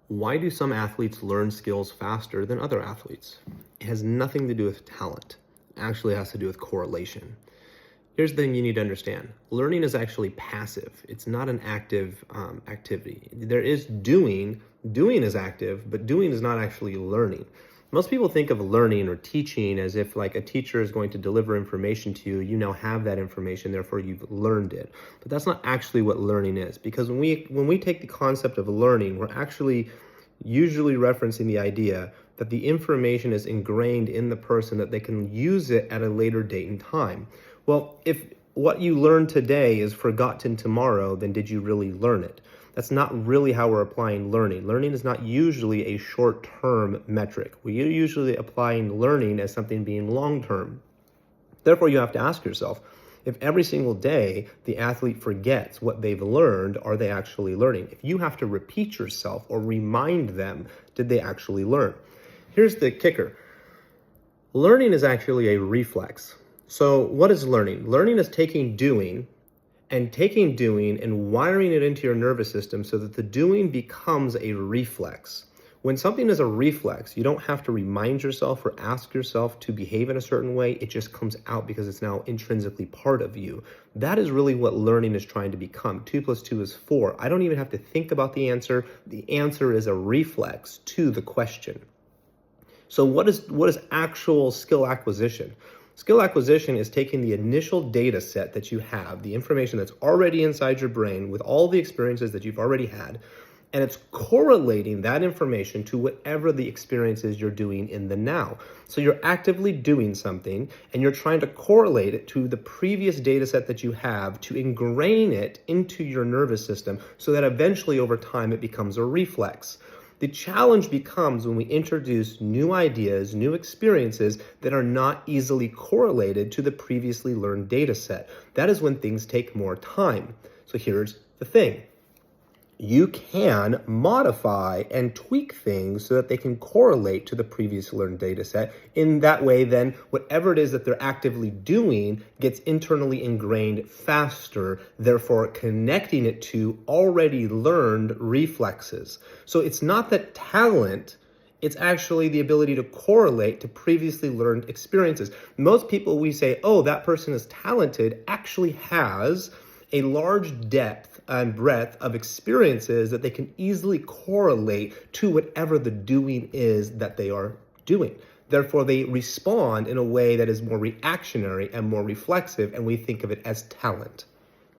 Why do some athletes learn skills faster than other athletes? It has nothing to do with talent. It actually has to do with correlation. Here's the thing you need to understand. Learning is actually passive. It's not an active activity. There is doing. Doing is active, but doing is not actually learning. Most people think of learning or teaching as if like a teacher is going to deliver information to you. You now have that information, therefore you've learned it. But that's not actually what learning is, because when we take the concept of learning, we're actually usually referencing the idea that the information is ingrained in the person, that they can use it at a later date and time. Well, if what you learn today is forgotten tomorrow, then did you really learn it? That's not really how we're applying learning. Learning is not usually a short-term metric. We're usually applying learning as something being long-term. Therefore, you have to ask yourself, if every single day the athlete forgets what they've learned, are they actually learning? If you have to repeat yourself or remind them, did they actually learn? Here's the kicker. Learning is actually a reflex. So what is learning? Learning is taking doing and wiring it into your nervous system so that the doing becomes a reflex. When something is a reflex, you don't have to remind yourself or ask yourself to behave in a certain way. It just comes out because it's now intrinsically part of you. That is really what learning is trying to become. 2 + 2 is 4. I don't even have to think about the answer. The answer is a reflex to the question. So what is actual skill acquisition? Skill acquisition is taking the initial data set that you have, the information that's already inside your brain with all the experiences that you've already had, and it's correlating that information to whatever the experiences you're doing in the now. So you're actively doing something and you're trying to correlate it to the previous data set that you have to ingrain it into your nervous system so that eventually over time it becomes a reflex. The challenge becomes when we introduce new ideas, new experiences that are not easily correlated to the previously learned data set. That is when things take more time. So here's the thing. You can modify and tweak things so that they can correlate to the previous learned data set. In that way, then, whatever it is that they're actively doing gets internally ingrained faster, therefore connecting it to already learned reflexes. So it's not that talent, it's actually the ability to correlate to previously learned experiences. Most people, we say, oh, that person is talented, actually has a large depth and breadth of experiences that they can easily correlate to whatever the doing is that they are doing. Therefore, they respond in a way that is more reactionary and more reflexive, and we think of it as talent.